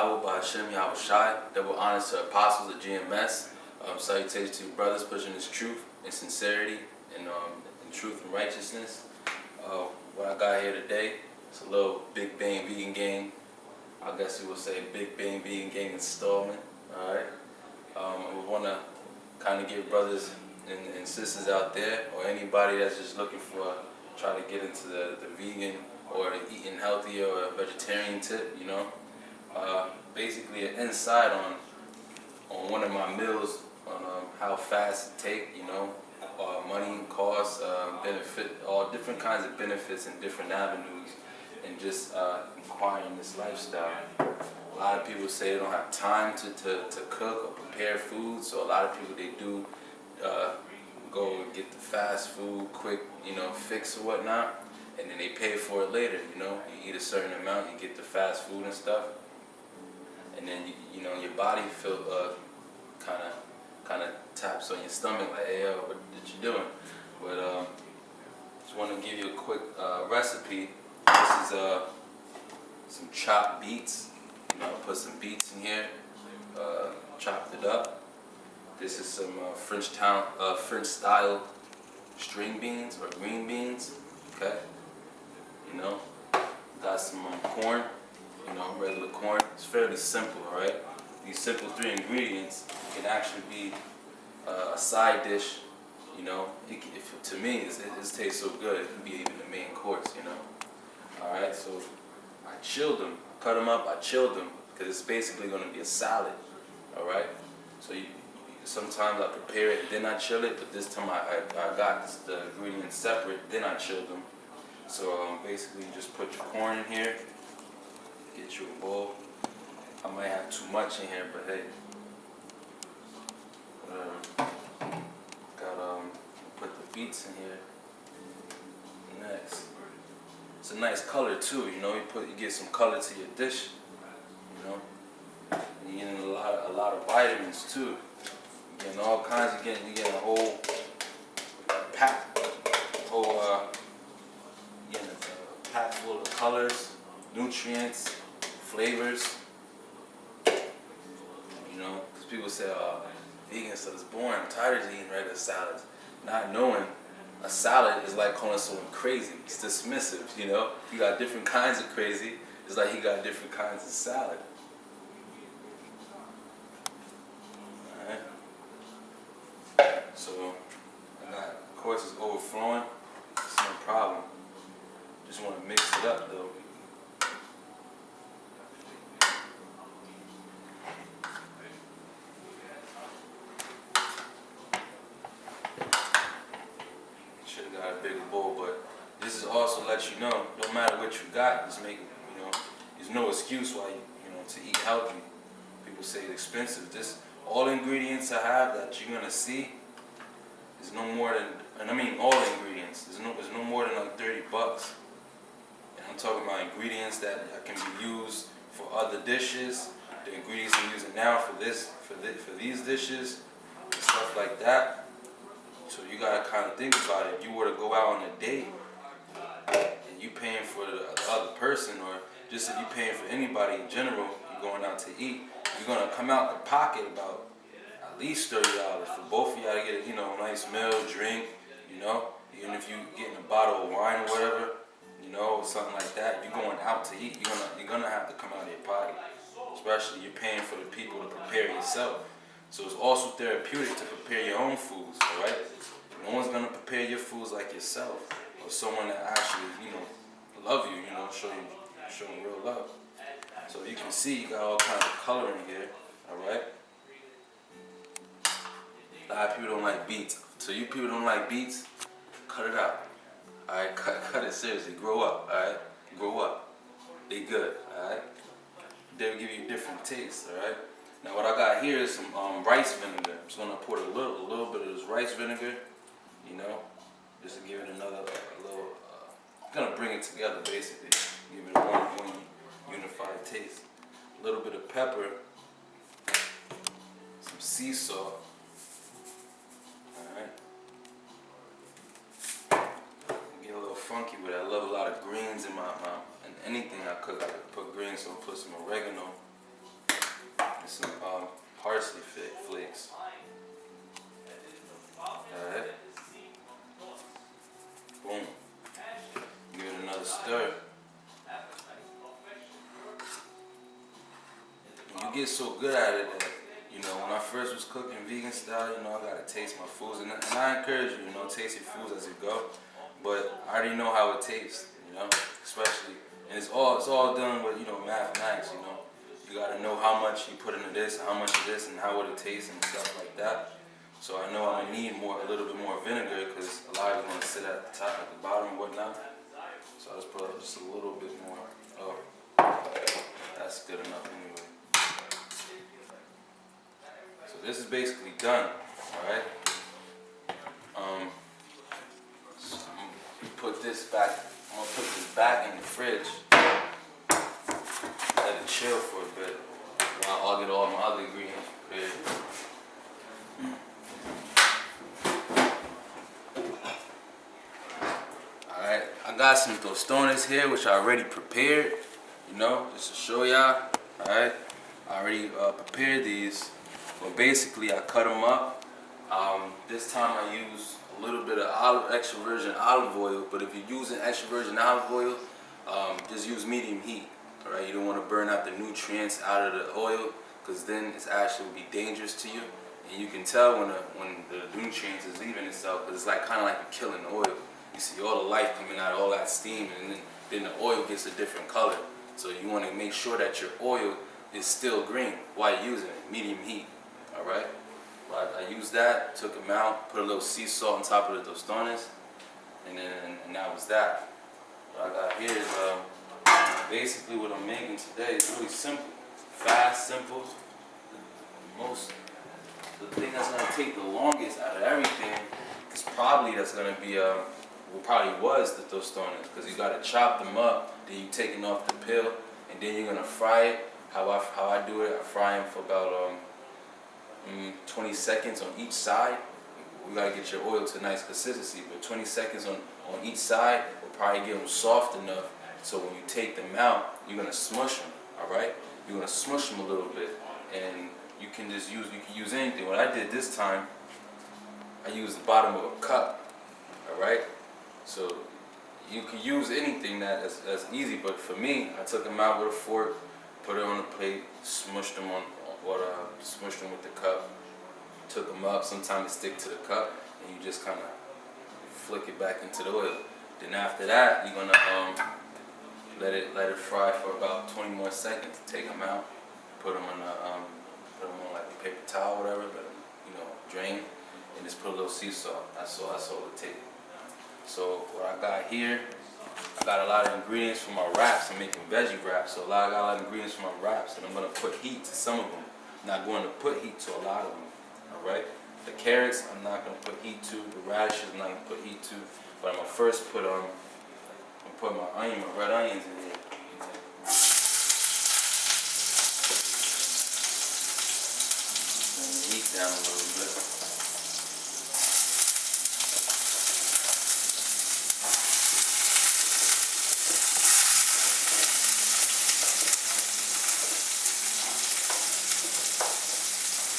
Yahweh Bahashem Yahweh Shai, double honors to apostles of GMS. Salutations to brothers pushing this truth and sincerity and truth and righteousness. What I got here today is a little Big Bang Vegan Gang. I guess you would say Big Bang Vegan Gang installment. Alright. We want to kind of give brothers and sisters out there, or anybody that's just looking for, try to get into the vegan or eating healthy or a vegetarian tip, you know. Basically an insight on one of my meals, on how fast it take, you know, money, cost, benefit, all different kinds of benefits and different avenues, and just acquiring this lifestyle. A lot of people say they don't have time to cook or prepare food, so a lot of people, they do go and get the fast food, quick, you know, fix or whatnot, and then they pay for it later, you know. You eat a certain amount, you get the fast food and stuff, and then you know, your body feel kind of taps on your stomach like, hey, yo, what you doing? But just want to give you a quick recipe. This is some chopped beets. You know, put some beets in here, chopped it up. This is some French style string beans or green beans. Okay, you know, got some corn. You know, regular corn. It's fairly simple, all right? These simple 3 ingredients can actually be a side dish. You know, to me, it tastes so good, it can be even the main course, you know. All right, so I chilled them, cut them up, I chilled them, because it's basically going to be a salad, all right? So sometimes I prepare it, then I chill it, but this time I got the ingredients separate, then I chilled them. So basically, you just put your corn in here, get you a bowl. I might have too much in here, but hey, whatever. Got put the beets in here. Next, it's a nice color too. You know, you get some color to your dish. You know, you're getting a lot of vitamins too. You're getting all kinds. You getting a whole pack, getting a pack full of colors, nutrients, flavors. You know, because people say, vegan stuff is boring, I'm tired of eating regular salads. Not knowing a salad is like calling someone crazy. It's dismissive, you know. You got different kinds of crazy. It's like you got different kinds of salad. Alright. So, of course, it's overflowing. It's no problem. Just want to mix it up though. This is also let you know, no matter what you got, just make it, you know, there's no excuse why you know, to eat healthy. People say it's expensive. This, all the ingredients I have that you're gonna see is no more than, and I mean all the ingredients, there's no more than like $30. And I'm talking about ingredients that can be used for other dishes, the ingredients I'm using now for these dishes, and stuff like that. So you gotta kind of think about it. If you were to go out on a date and you paying for the other person, or just if you paying for anybody in general, you're going out to eat, you're gonna come out the pocket about at least $30 for both of y'all to get a, you know, nice meal, drink, you know. Even if you getting a bottle of wine or whatever, you know, or something like that. If you're going out to eat, you're gonna have to come out of your pocket. Especially you're paying for the people to prepare yourself. So it's also therapeutic to prepare your own foods, all right? No one's gonna prepare your foods like yourself, or someone that actually, you know, love you, you know, show you real love. So you can see you got all kinds of color in here, all right? A lot of people don't like beets. So you people don't like beets, cut it out. All right, cut it seriously. Grow up, all right? Grow up. They good, all right? They'll give you a different taste, all right? Now what I got here is some rice vinegar. I'm just gonna pour a little bit of this rice vinegar, you know, just to give it another little. Gonna bring it together basically, give it a one unified taste. A little bit of pepper, some sea salt. All right. Get a little funky with it. I love a lot of greens in my and anything I cook. I could put greens, so I'll put some oregano. get so good at it that, you know, when I first was cooking vegan style, you know, I gotta taste my foods, and I encourage you, you know, taste your foods as you go. But I already know how it tastes, you know, especially, and it's all done with, you know, mathematics, you know. You gotta know how much you put into this, how much of this, and how would it taste and stuff like that. So I know I'm gonna need a little bit more vinegar because a lot of it's gonna sit at the top, at the bottom, and whatnot. So I just put up just a little bit more. Oh, that's good enough anyway. So this is basically done, all right? So I'm gonna put this back. I'm gonna put this back in the fridge. Let it chill for a bit. I'll get all my other ingredients prepared. Alright, I got some tostones here which I already prepared, you know, just to show y'all. Alright, I already prepared these, but basically I cut them up. This time I use a little bit of extra virgin olive oil, but if you're using extra virgin olive oil, just use medium heat. Alright, you don't want to burn out the nutrients out of the oil, because then it's actually be dangerous to you. And you can tell when the nutrients is leaving itself, because it's like kind of like you're killing the oil. You see all the life coming out of all that steam, and then the oil gets a different color. So you want to make sure that your oil is still green while you're using it, medium heat. Alright, I used that, took them out, put a little sea salt on top of the tostones, and that was that. What I got here is basically what I'm making today is really simple, fast, simple. The thing that's gonna take the longest out of everything is probably the tostones, because you gotta chop them up, then you taking off the peel, and then you're gonna fry it. How I do it, I fry them for about 20 seconds on each side. We gotta get your oil to a nice consistency, but 20 seconds on each side will probably get them soft enough. So when you take them out, you're gonna smush them. All right, you're gonna smush them a little bit, and you can use anything. What I did this time, I used the bottom of a cup. All right, so you can use anything that's easy, but for me, I took them out with a fork, put it on the plate, smushed them smushed them with the cup, took them up. Sometimes it stick to the cup, and you just kind of flick it back into the oil. Then after that, you're gonna let it fry for about 20 more seconds. Take them out, put them on like a paper towel, or whatever, let them, you know, drain, and just put a little sea salt. That's all it takes. So what I got here, I got a lot of ingredients for my wraps. I'm making veggie wraps, so I got a lot of ingredients for my wraps, and I'm gonna put heat to some of them. I'm not going to put heat to a lot of them. All right. The carrots, I'm not gonna put heat to. The radishes, I'm not gonna put heat to. But I'm gonna first put my red onions in here. Turn the heat down a little bit.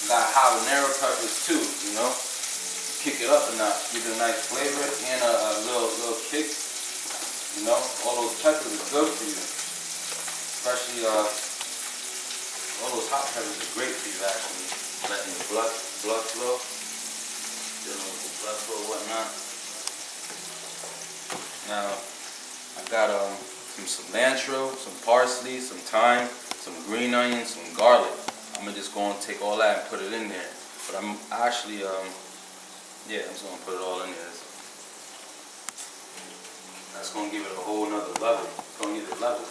Got habanero peppers too, you know. Kick it up a notch, give it a nice flavor and a little kick. You know, all those peppers are good for you. Especially all those hot peppers are great for you actually. Letting the blood flow. Dealing with the blood flow and whatnot. Now I got some cilantro, some parsley, some thyme, some green onions, some garlic. I'm gonna just go and take all that and put it in there. But I'm actually I'm just gonna put it all in there. That's gonna give it a whole nother level. It's gonna give it levels.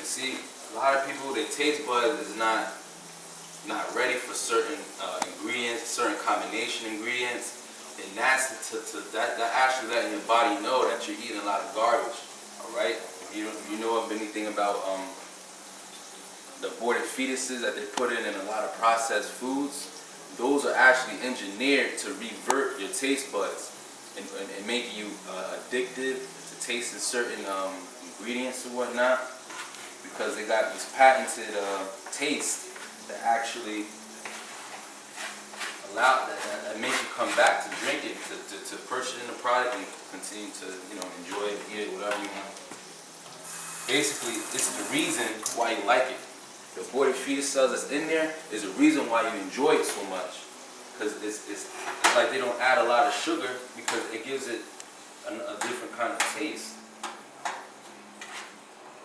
And see, a lot of people, their taste buds is not ready for certain ingredients, certain combination ingredients, and that's that actually letting your body know that you're eating a lot of garbage. All right, if you know anything about the aborted fetuses that they put in a lot of processed foods, those are actually engineered to revert your taste buds and make you addictive to tasting certain ingredients or whatnot, because they got these patented tastes that actually that make you come back to drink it, to purchase in the product and continue to, you know, enjoy it, eat it, whatever you want. Basically, this is the reason why you like it. the aborted fetus cells that's in there is the reason why you enjoy it so much. Because it's like they don't add a lot of sugar because it gives it a different kind of taste.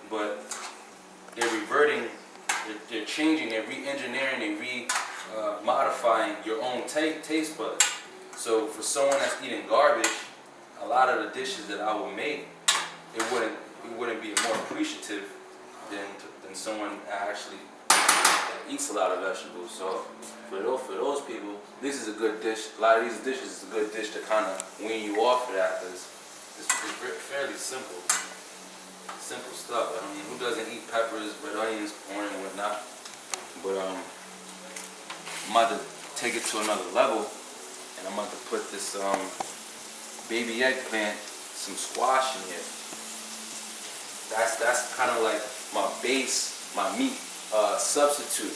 But they're reverting, they're changing, they're re-engineering, they're modifying your own taste buds. So for someone that's eating garbage, a lot of the dishes that I would make, it wouldn't be more appreciative than someone that actually eats a lot of vegetables. So for those people, this is a good dish. A lot of these dishes is a good dish to kind of wean you off of that, because it's fairly simple. Simple stuff. I mean, who doesn't eat peppers, red onions, corn, and whatnot? But I'm about to take it to another level, and I'm about to put this baby eggplant, some squash in here. That's kind of like my base, my meat substitute.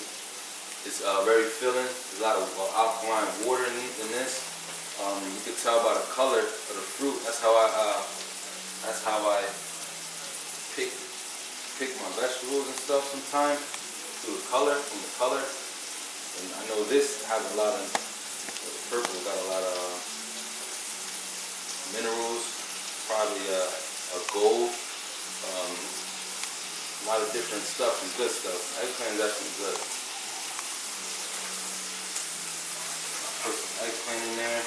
It's very filling. There's a lot of alkaline water in this. You can tell by the color of the fruit. That's how I pick my vegetables and stuff sometimes, through the color, from the color. And I know this has a lot of, the purple got a lot of minerals, probably a gold, a lot of different stuff and good stuff. Eggplant is actually good. I'll put some eggplant in there.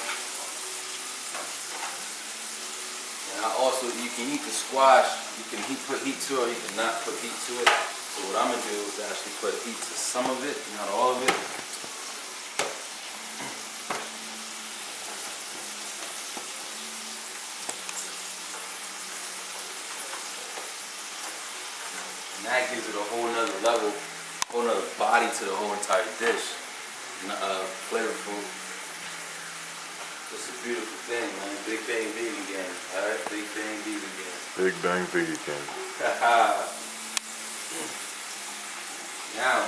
And I also, you can eat the squash, you can put heat to it, or you can not put heat to it. So what I'm going to do is actually put heat to some of it, not all of it. And that gives it a whole nother level, whole nother body to the whole entire dish. Flavorful. It's a beautiful thing, man. Big Bang Vegan Gang. Alright, Big Bang Vegan Gang. Big Bang Vegan Gang. Now,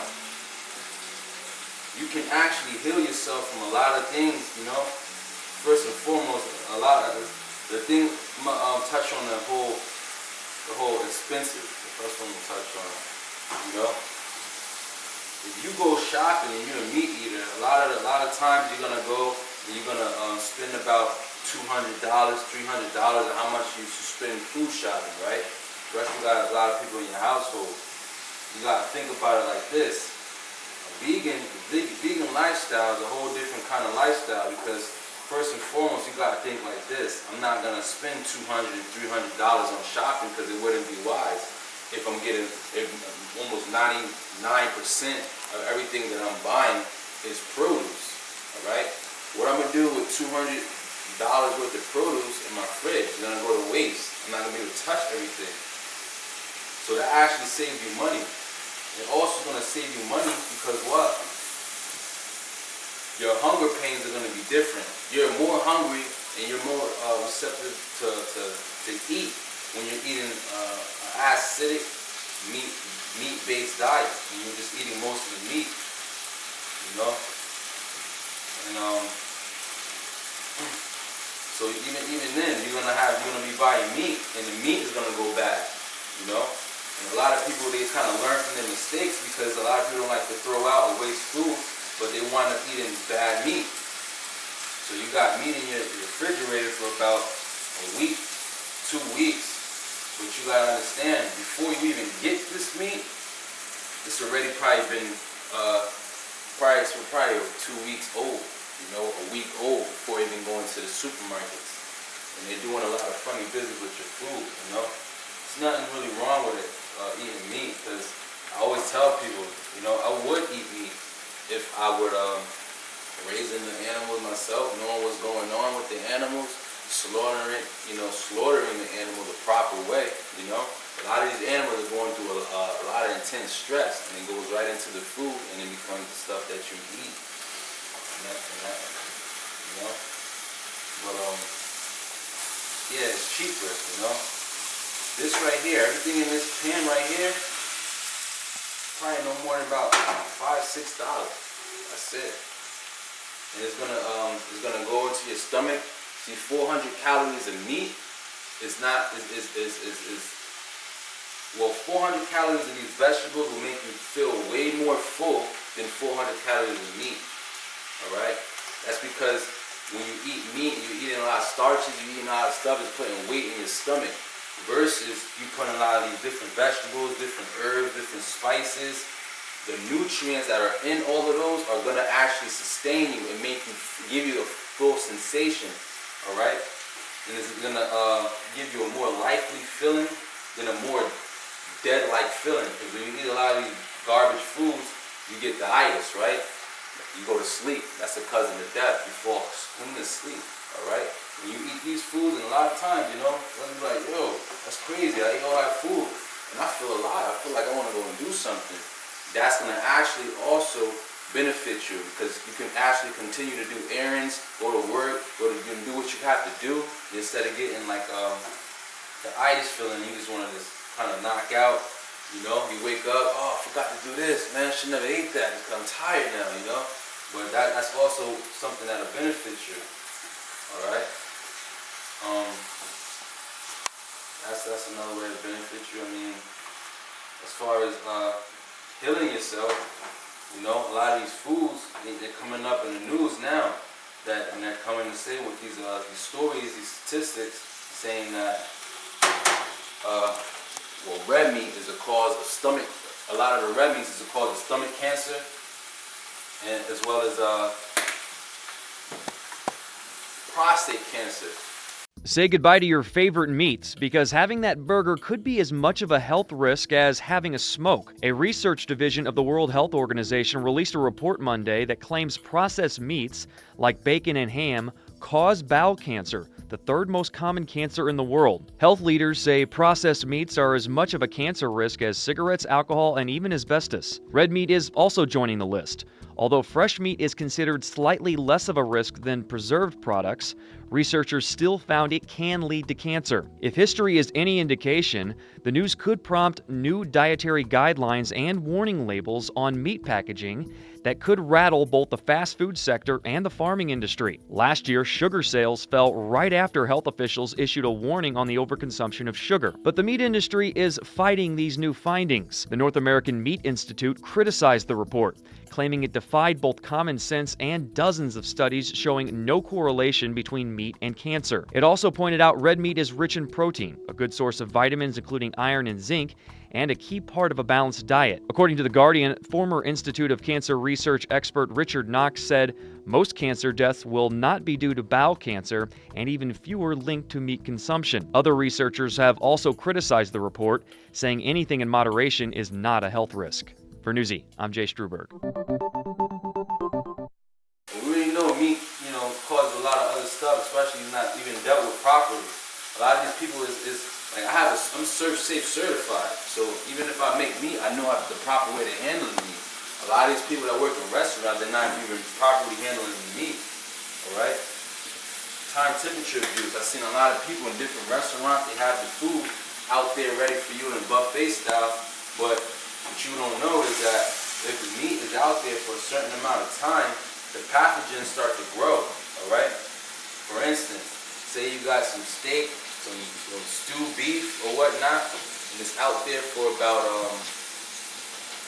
you can actually heal yourself from a lot of things, you know. First and foremost, a lot of the thing touch on the whole expensive. The first one to touch on, you know. If you go shopping and you're a meat eater, a lot of times you're gonna go and you're gonna spend about $200, $300 on how much you should spend food shopping, right? Especially you got a lot of people in your household. You gotta think about it like this. The vegan lifestyle is a whole different kind of lifestyle, because first and foremost, you gotta think like this. I'm not gonna spend $200, $300 on shopping, because it wouldn't be wise. If I'm getting almost 99% of everything that I'm buying is produce, all right? What I'm gonna do with $200 worth of produce in my fridge is gonna go to waste. I'm not gonna be able to touch everything. So that actually saves you money. It's also gonna save you money because what? Your hunger pains are gonna be different. You're more hungry and you're more receptive to eat when you're eating an acidic meat-based diet, and you're just eating most of the meat, you know. And so even then, you're gonna be buying meat, and the meat is gonna go bad, you know. And a lot of people, they kind of learn from their mistakes, because a lot of people don't like to throw out or waste food, but they wind up eating bad meat. So you got meat in your refrigerator for about a week, 2 weeks. But you gotta understand, before you even get this meat, it's already probably been probably 2 weeks old, you know, a week old before even going to the supermarkets. And they're doing a lot of funny business with your food, you know. There's nothing really wrong with it, eating meat, because I always tell people, you know, I would eat meat if I would raising the animals myself, knowing what's going on with the animals. Slaughtering the animal the proper way, you know. A lot of these animals are going through a lot of intense stress, and it goes right into the food, and it becomes the stuff that you eat. And that, you know. But yeah, it's cheaper, you know. This right here, everything in this pan right here, probably no more than about $5, $6. That's it. And it's gonna go into your stomach. See, 400 calories of meat is not Well, 400 calories in these vegetables will make you feel way more full than 400 calories in meat. All right? That's because when you eat meat, you're eating a lot of starches, you're eating a lot of stuff, it's putting weight in your stomach. Versus you putting a lot of these different vegetables, different herbs, different spices. The nutrients that are in all of those are gonna actually sustain you and make you, give you a full sensation. All right? And it's gonna give you a more lively feeling than a more dead-like feeling. Because when you eat a lot of these garbage foods, you get the itis, right? You go to sleep. That's a cousin of death. You fall into sleep. All right. When you eat these foods, and a lot of times, you know, you're like, yo, that's crazy. I ate all that food, and I feel alive. I feel like I want to go and do something. That's gonna actually also benefit you because you can actually continue to do errands, go to work, go to do what you have to do instead of getting like the itis feeling. You just want to just kind of knock out. You know, you wake up, oh, I forgot to do this, man. I should never ate that because I'm tired now. You know, but that's also something that'll benefit you. All right. That's another way to benefit you. I mean, as far as healing yourself, you know, a lot of these foods, they're coming up in the news now and they're coming to say with these stories, these statistics, saying that well, red meat is a cause of stomach. A lot of the red meat is a cause of stomach cancer, and as well as prostate cancer. Say goodbye to your favorite meats because having that burger could be as much of a health risk as having a smoke. A research division of the World Health Organization released a report Monday that claims processed meats like bacon and ham cause bowel cancer, the third most common cancer in the world. Health leaders say processed meats are as much of a cancer risk as cigarettes, alcohol, and even asbestos. Red meat is also joining the list. Although fresh meat is considered slightly less of a risk than preserved products, researchers still found it can lead to cancer. If history is any indication, the news could prompt new dietary guidelines and warning labels on meat packaging that could rattle both the fast food sector and the farming industry. Last year, sugar sales fell right after health officials issued a warning on the overconsumption of sugar. But the meat industry is fighting these new findings. The North American Meat Institute criticized the report, claiming it defied both common sense and dozens of studies showing no correlation between meat and cancer. It also pointed out red meat is rich in protein, a good source of vitamins including iron and zinc, and a key part of a balanced diet. According to The Guardian, former Institute of Cancer Research expert Richard Knox said most cancer deaths will not be due to bowel cancer and even fewer linked to meat consumption. Other researchers have also criticized the report, saying anything in moderation is not a health risk. For Newsy, I'm Jay Struberg. We already know meat, you know, causes a lot of other stuff, especially not even dealt with properly. A lot of these people is like, I'm ServSafe certified, so even if I make meat, I know the proper way to handle the meat. A lot of these people that work in restaurants, they're not even properly handling the meat, all right? Time temperature abuse. I've seen a lot of people in different restaurants, they have the food out there ready for you in a buffet style, but what you don't know is that if the meat is out there for a certain amount of time, the pathogens start to grow, all right? For instance, say you got some steak, some stewed beef or whatnot, and it's out there for about,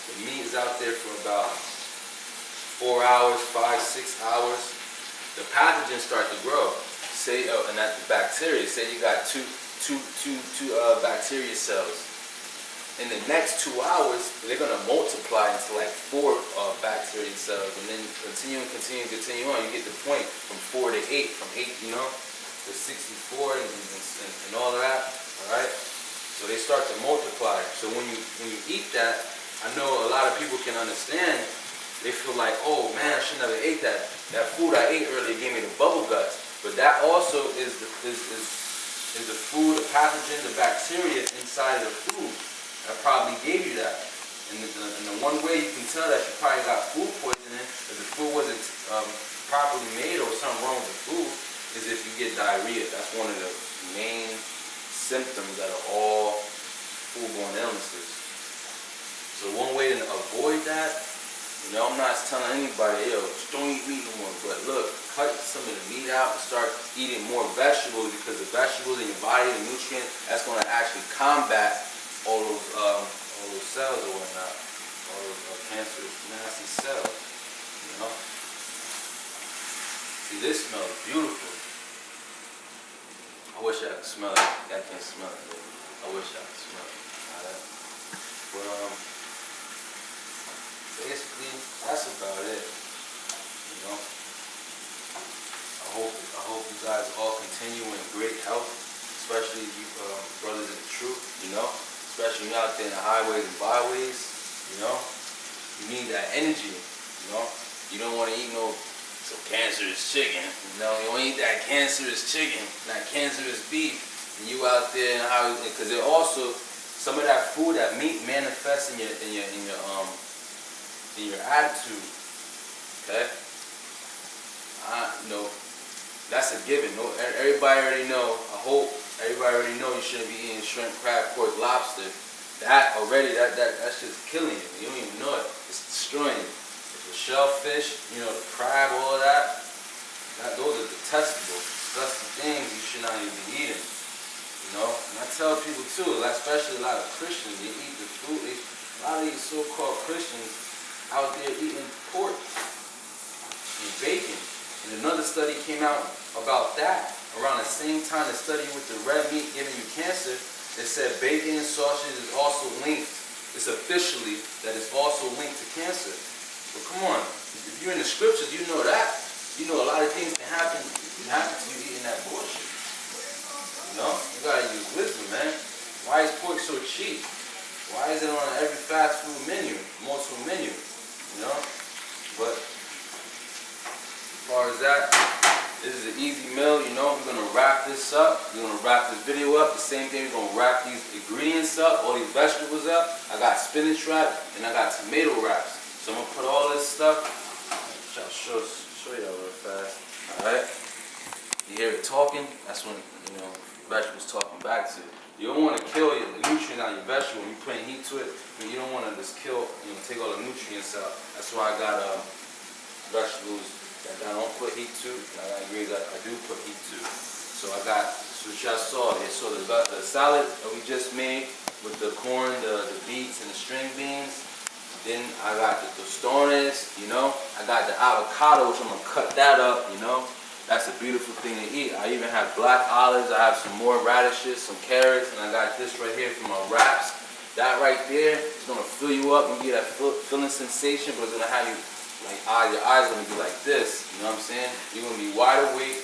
the meat is out there for about 4 hours, 5, 6 hours. The pathogens start to grow. Say, and that's the bacteria. Say you got two bacteria cells. In the next 2 hours, they're gonna multiply into like 4 bacteria cells, and then continue on. You get the point from 4 to 8, from 8, you know, to 64 and all of that. All right. So they start to multiply. So when you eat that, I know a lot of people can understand. They feel like, oh man, I should never ate that. That food I ate earlier gave me the bubble guts. But that also is the food, the pathogen, the bacteria inside of the food that probably gave you that. And the one way you can tell that you probably got food poisoning, if the food wasn't properly made or something wrong with the food, is if you get diarrhea. That's one of the main symptoms that are all foodborne illnesses. So one way to avoid that, you know, I'm not telling anybody, yo, just don't eat meat no more. But look, cut some of the meat out and start eating more vegetables, because the vegetables in your body, the nutrients, that's going to actually combat all those cells or whatnot, all those cancerous, nasty cells. You know. See, this smells beautiful. I wish I could smell it. I can't smell it. Baby. I wish I could smell it. Alright. But basically, that's about it. You know. I hope you guys all continue in great health, especially you brothers in the truth. You know, especially when you're out there in the highways and byways. You know, you need that energy. You know, you don't want to eat no cancerous chicken. You know, you don't eat that cancerous chicken, that cancerous beef. And you out there and how, because it also some of that food, that meat manifests in your attitude. Okay, you know. That's a given. No, everybody already know. I hope everybody already know you shouldn't be eating shrimp, crab, pork, lobster. That already, that's just killing you. You don't even know it. It's destroying you. The shellfish, you know, the crab, all of that. Those are detestable, disgusting things you should not even be eating. You know. And I tell people too, especially a lot of Christians, they eat the food. A lot of these so-called Christians out there eating pork and bacon. And another study came out about that around the same time. The study with the red meat giving you cancer. It said bacon and sausage is also linked. It's officially that it's also linked to cancer. But come on, if you're in the scriptures, you know that. You know a lot of things can happen to you eating that bullshit. You know, you gotta use wisdom, man. Why is pork so cheap? Why is it on every fast food menu, multiple menu? You know, but. As far as that, this is an easy meal. You know, we're gonna wrap this up. We're gonna wrap this video up. The same thing, we're gonna wrap these ingredients up, all these vegetables up. I got spinach wrap and I got tomato wraps. So I'm gonna put all this stuff. I'll show y'all real fast. All right. You hear it talking? That's when vegetables talking back to you. You don't want to kill the nutrients out of your vegetable when you're putting heat to it. You don't want to just kill, take all the nutrients out. That's why I got vegetables that I don't put heat to, and I agree that I do put heat to. So I got, so y'all saw it. So the salad that we just made with the corn, the beets, and the string beans. Then I got the tostones, I got the avocado, which I'm gonna cut that up, That's a beautiful thing to eat. I even have black olives. I have some more radishes, some carrots, and I got this right here for my wraps. That right there is gonna fill you up and get that filling sensation, but it's gonna have you your eyes are gonna be like this, you know what I'm saying? You're gonna be wide awake,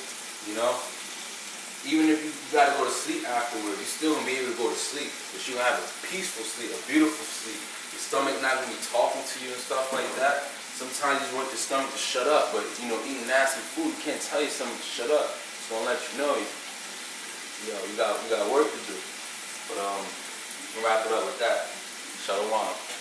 Even if you gotta go to sleep afterwards, you're still gonna be able to go to sleep. But you're gonna have a peaceful sleep, a beautiful sleep. Your stomach not gonna be talking to you and stuff like that. Sometimes you just want your stomach to shut up, but eating nasty food, you can't tell your stomach to shut up. It's gonna let you know, we got work to do. But we'll wrap it up with that. Shalom.